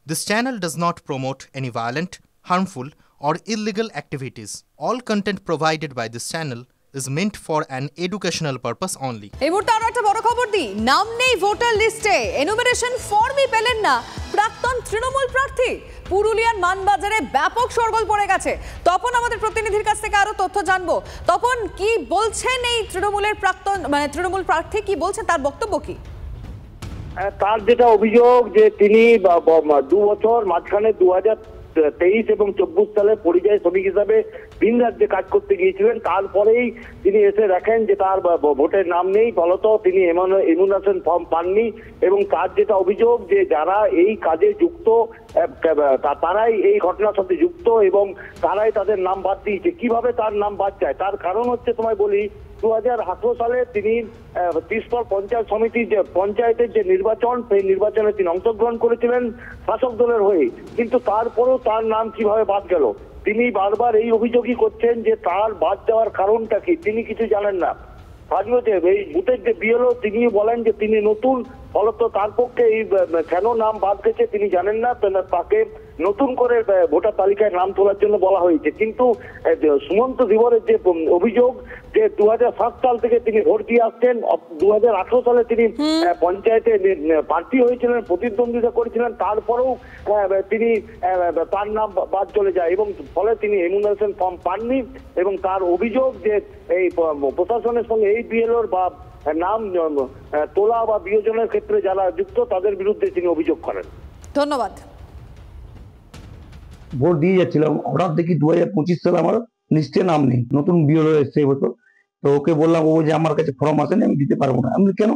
This channel does not promote any violent, harmful, or illegal activities. All content provided by this channel is meant for an educational purpose only. এই মুহূর্তে আরো একটা বড় খবর দিই, নাম নেই ভোটার লিস্টে, এনুমারেশন ফর্মই পেলেন না প্রাক্তন তৃণমূল প্রার্থী। পুরুলিয়ার মানবাজারে ব্যাপক শোরগোল পড়ে গেছে। তপন আমাদের প্রতিনিধির কাছ থেকে আরো তথ্য জানবো। তপন, কি বলছেন এই তৃণমূলের প্রাক্তন তৃণমূল প্রার্থী, কি বলছেন, তার বক্তব্য কি? তার যেটা অভিযোগ যে তিনি 2 বছর মাঝখানে 2023 এবং 24 সালে পরিযায়ী শ্রমিক হিসাবে ভিন রাজ্যে কাজ করতে গিয়েছিলেন। তারপরেই তিনি এসে দেখেন যে তার ভোটের নাম নেই, ফলত তিনি এনুমারেশন ফর্ম পাননি। এবং তার যেটা অভিযোগ যে যারা এই কাজে যুক্ত তারাই এই ঘটনার সাথে যুক্ত এবং তারাই তাদের নাম বাদ দিয়েছে। কিভাবে তার নাম বাদ যায় তার কারণ হচ্ছে, তোমায় বলি, 2018 সালে তিনি তিস্তর পঞ্চায়েত সমিতির যে পঞ্চায়েতের যে নির্বাচন, সেই নির্বাচনে তিনি অংশগ্রহণ করেছিলেন শাসক দলের হয়ে। কিন্তু তারপরেও তার নাম কিভাবে বাদ গেল, তিনি বারবার এই অভিযোগই করছেন যে তার বাদ যাওয়ার কারণটা কি তিনি কিছু জানেন না। এই বুথের যে বিএলও তিনি বলেন যে তিনি নতুন, ফলত তার পক্ষে এই কেন নাম বাদ গেছে তিনি জানেন না। তাকে নতুন করে ভোটার তালিকায় নাম তোলার জন্য বলা হয়েছে। কিন্তু সুমন্ত ধীবরের যে অভিযোগ যে 2007 সাল থেকে তিনি ভোট দিয়ে আসছেন, 2018 সালে তিনি পঞ্চায়েতে প্রার্থী হয়েছিলেন, প্রতিদ্বন্দ্বিতা করেছিলেন, তারপরেও তিনি তার নাম বাদ চলে যায় এবং ফলে তিনি এনুমারেশন ফর্ম পাননি। এবং তার অভিযোগ যে এই প্রশাসনের সঙ্গে এই বিএলওর বা নাম তোলা বা বিয়োজনের ক্ষেত্রে যারা যুক্ত তাদের বিরুদ্ধে তিনি অভিযোগ করেন। ধন্যবাদ। ভোট দিয়ে যাচ্ছিলাম, হঠাৎ দেখি 2025 সালে আমার লিস্টে নাম নেই, নতুন বিএলও এসছে এবছর। তো ওকে বললাম, ও যে আমার কাছে ফর্ম আসেনি, আমি দিতে পারবো না। আমি কেন?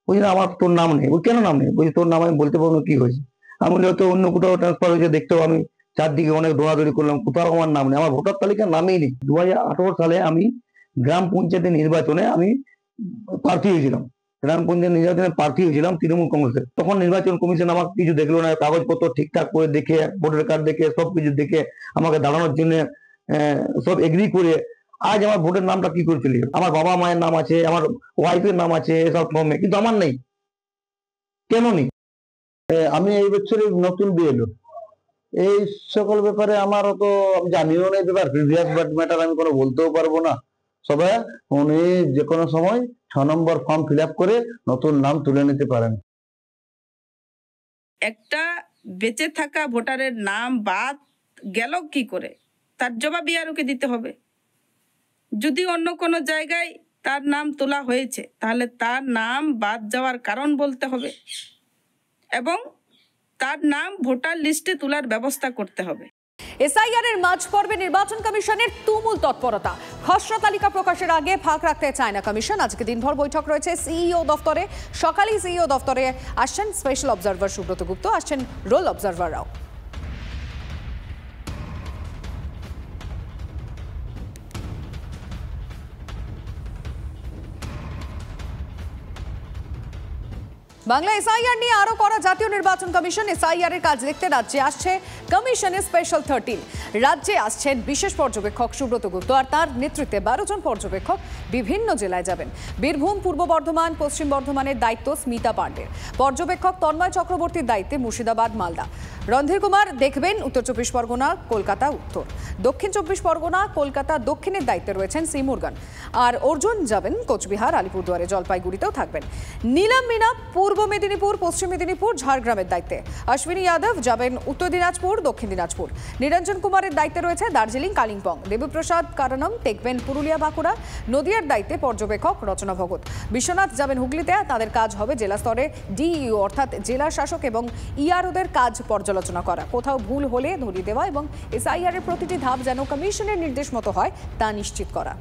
বলছি না, আমার তোর নাম নেই। ওই কেন নাম নেই? বলছি তোর নাম আমি বলতে পারবো না, কি হয়েছে? আমি বলি হয়তো অন্য কোথাও ট্রান্সফার হয়েছে, দেখতেও আমি চারদিকে অনেক দৌড়াদৌড়ি করলাম, কোথাও আমার নাম নেই, আমার ভোটার তালিকার নামেই নেই। 2018 সালে আমি গ্রাম পঞ্চায়েতের নির্বাচনে আমি প্রার্থী হয়েছিলাম, গ্রাম পঞ্চায়েত নির্বাচনে প্রার্থী হয়েছিলাম তৃণমূল কংগ্রেসের। তখন নির্বাচন কমিশন আমাকে কিছু দেখলো না, কাগজপত্র ঠিকঠাক করে দেখে, ভোটার কার্ড দেখে, সবকিছু দেখে আমাকে দাঁড়ানোর জন্য সব এগ্রি করে আজ আমার ভোটের নামটা কি করে চলে গেল। আমার বাবা মায়ের নাম আছে, আমার ওয়াইফের নাম আছে এসব ফর্মে, কিন্তু আমার নেই। কেন নেই? আমি এই বছরই নতুন বিএলও, এই সকল ব্যাপারে আমার তো জানিও না। ব্যাপার প্রিভিয়াস ম্যাটার আমি কোনো বলতেও পারবো না। সবাই উনি যে কোনো সময় 6 নম্বর ফর্ম ফিল আপ করে নতুন নাম তুলে নিতে পারেন। একটা বেঁচে থাকা ভোটারের নাম বাদ গেল কি করে, তার জবাব বিআরওকে দিতে হবে। যদি অন্য কোনো জায়গায় তার নাম তোলা হয়েছে তাহলে তার নাম বাদ যাওয়ার কারণ বলতে হবে এবং তার নাম ভোটার লিস্টে তোলার ব্যবস্থা করতে হবে। এসআইআর এর মাঝ পর্বে নির্বাচন কমিশনের তুমুল তৎপরতা। খসড়া তালিকা প্রকাশের আগে ফাঁক রাখতে চায় না কমিশন। আজকে দিনভর বৈঠক রয়েছে সিইও দফতরে। সকালেই সিইও দফতরে আসছেন স্পেশাল অবজারভার সুব্রত গুপ্ত, আসছেন রোল অবজারভাররাও। বাংলা এসআইআর নিয়ে আরো করা জাতীয় নির্বাচন কমিশন। এসআইআর এর কাজ দেখতে রাজ্যে আসছে কমিশনের স্পেশাল 13। রাজ্যে আসছেন বিশেষ পর্যবেক্ষক সুব্রত গুপ্ত, আর তার নেতৃত্বে 12 জন পর্যবেক্ষক বিভিন্ন জেলায় যাবেন। বীরভূম, পূর্ব বর্ধমান, পশ্চিম বর্ধমানের দায়িত্ব স্মিতা পাণ্ডের। পর্যবেক্ষক তন্ময় চক্রবর্তীর দায়িত্বে মুর্শিদাবাদ, মালদা। রণধীর কুমার দেখবেন উত্তর 24 পরগনা, কলকাতা উত্তর। দক্ষিণ 24 পরগনা, কলকাতা দক্ষিণের দায়িত্বে রয়েছেন সি মুরগান। আর অর্জুন যাবেন কোচবিহার, আলিপুরদুয়ারে, জলপাইগুড়িতেও থাকবেন। নীলম মিনা পূর্ব মেদিনীপুর, পশ্চিম মেদিনীপুর, ঝাড়গ্রামের দায়িত্বে। অশ্বিনী যাদব যাবেন উত্তর দিনাজপুর, দক্ষিণ দিনাজপুর। নিরঞ্জন কুমারের দায়িত্বে রয়েছে দার্জিলিং, কালিম্পং। দেবপ্রসাদ কারণম দেখবেন পুরুলিয়া, বাঁকুড়া। নদিয়ার দায়িত্বে পর্যবেক্ষক রচনা ভগত। বিশ্বনাথ যাবেন হুগলিতে। তাদের কাজ হবে জেলা স্তরে ডিইও অর্থাৎ জেলা শাসক এবং ইআরওদের কাজ পর্যালোচনা করা, কোথাও ভুল হলে ধরিয়ে দেওয়া এবং এসআইআর এর প্রতিটি ধাপ যেন কমিশনের নির্দেশ মতো হয় তা নিশ্চিত করা।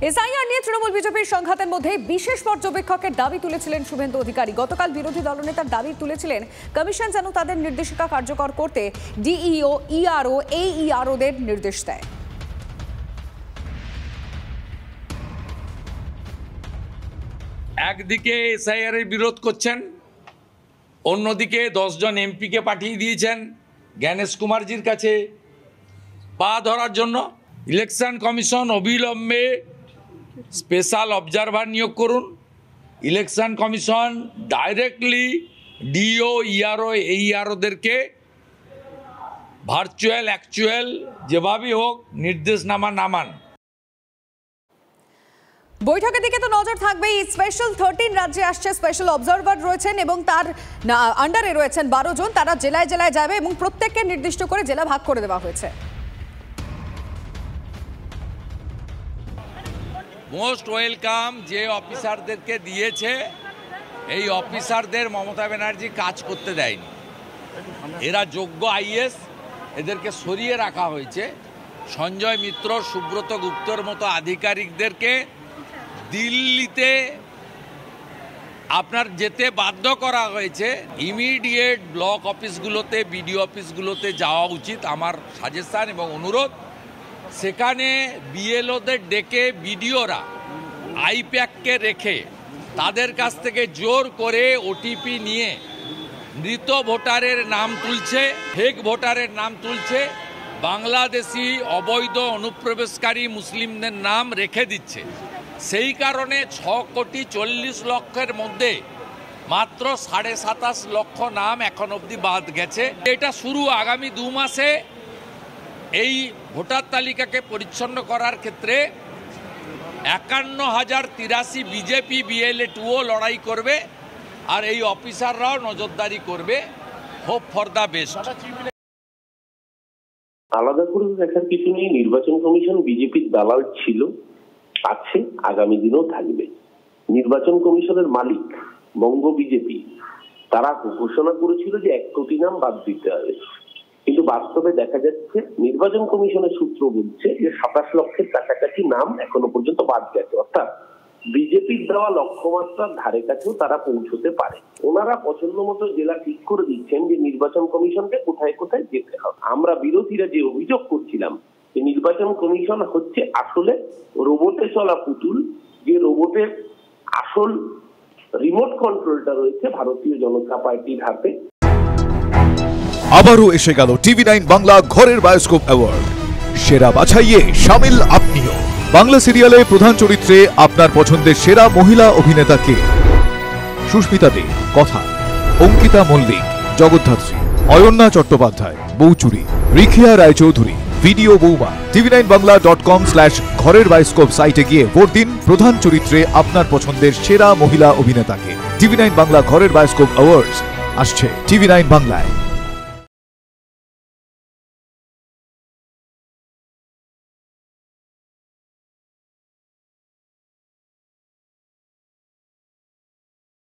এসআইআর নিয়ে তৃণমূল বিজেপির সংঘাতের মধ্যে বিশেষ পর্যবেক্ষকের দাবি তুলেছিলেন শুভেন্দু অধিকারী। গতকাল বিরোধী দলনেতার দাবি তুলেছিলেন কমিশন যেন তাদের নির্দেশিকা কার্যকর করতে ডিইও, ইআরও, এইইআরওদের নির্দেশ দেয়। একদিকে এসআইআর এর বিরোধ করছেন, অন্যদিকে 10 জন এমপিকে পাঠিয়ে দিয়েছেন জ্ঞানেশ কুমারজির কাছে পা ধরার জন্য। ইলেকশন কমিশন অবিলম্বে স্পেশাল অবজারভার নিয়োগ করুন election commission directly DO ERO এইআরওদেরকে ভার্চুয়াল অ্যাকচুয়াল যেভাবেই হোক নির্দেশনামা নামান। বৈঠকের দিকে তো নজর থাকবেই। স্পেশাল 13 রাজ্যে আসছে, স্পেশাল অবজারভার রয়েছেন এবং তার আন্ডারে রয়েছেন 12 জন। তারা জেলায় জেলায় যাবে এবং প্রত্যেককে নির্দিষ্ট করে জেলা ভাগ করে দেওয়া হয়েছে। মোস্ট ওয়েলকাম যে অফিসারদেরকে দিয়েছে, এই অফিসারদের মমতা ব্যানার্জি কাজ করতে দেয়নি। এরা যোগ্য আইএস, এদেরকে সরিয়ে রাখা হয়েছে। সঞ্জয় মিত্র, সুব্রত গুপ্তর মতো আধিকারিকদেরকে দিল্লিতে আপনার যেতে বাধ্য করা হয়েছে। ইমিডিয়েট ব্লক অফিসগুলোতে, বিডিও অফিসগুলোতে যাওয়া উচিত আমার সাজেশন এবং অনুরোধ। সেখানে বিএলওদের ডেকে বিডিওরা আইপ্যাককে রেখে তাদের কাছ থেকে জোর করে ওটিপি নিয়ে মৃত ভোটারের নাম তুলছে, ফেক ভোটারের নাম তুলছে, বাংলাদেশি অবৈধ অনুপ্রবেশকারী মুসলিমদের নাম রেখে দিচ্ছে। সেই কারণে 6,40,00,000 মধ্যে মাত্র 27.5 লক্ষ নাম এখন অবধি বাদ গেছে। এটা শুরু আগামী 2 মাসে এই ভোটার তালিকাকে পরিচ্ছন্ন করার ক্ষেত্রে 51,083 বিজেপি BLA-2ও লড়াই করবে, আর এই অফিসাররাও নজরদারি করবে। Hope for the best. আলাদা করে দেখার কিছু নেই। নির্বাচন কমিশন বিজেপির দালাল ছিল, আছে, আগামী দিনেও থাকবে। নির্বাচন কমিশনের মালিক বঙ্গ বিজেপি, তারা ঘোষণা করেছিল যে 1 কোটি নাম বাদ দিতে হবে, কিন্তু বাস্তবে দেখা যাচ্ছে নির্বাচন কমিশনের সূত্র বলছে যে 27 লক্ষের কাছাকাছি নাম এখনো পর্যন্ত বাদ গেছে। অর্থাৎ বিজেপির দেওয়া লক্ষ্যমাত্রার ধারে কাছেও তারা পৌঁছতে পারে। ওনারা পছন্দ মতো জেলা ঠিক করে দিচ্ছেন যে নির্বাচন কমিশনকে কোথায় কোথায় যেতে হবে। আমরা বিরোধীরা যে অভিযোগ করছিলাম যে নির্বাচন কমিশন হচ্ছে আসলে রোবটে চলা পুতুল, যে রোবটের আসল রিমোট কন্ট্রোলটা রয়েছে ভারতীয় জনতা পার্টির হাতে। আবারও এসে গেল TV9 বাংলা ঘরের বায়োস্কোপ অ্যাওয়ার্ড। সেরা বাছাইয়ে শামিল আপনিও। বাংলা সিরিয়ালে প্রধান চরিত্রে আপনার পছন্দের সেরা মহিলা অভিনেতাকে? সুস্মিতা দে কথা, অঙ্কিতা মল্লিক জগদ্ধাত্রী, অয়ন্যা চট্টোপাধ্যায় বৌচুরি, রিখিয়া রায়চৌধুরী ভিডিও বৌমা। tv9bangla.com/ঘরের বায়োস্কোপ সাইটে গিয়ে ভোট দিন প্রধান চরিত্রে আপনার পছন্দের সেরা মহিলা অভিনেতাকে। TV9 বাংলা ঘরের বায়োস্কোপ অ্যাওয়ার্ডস আসছে TV9 বাংলায়।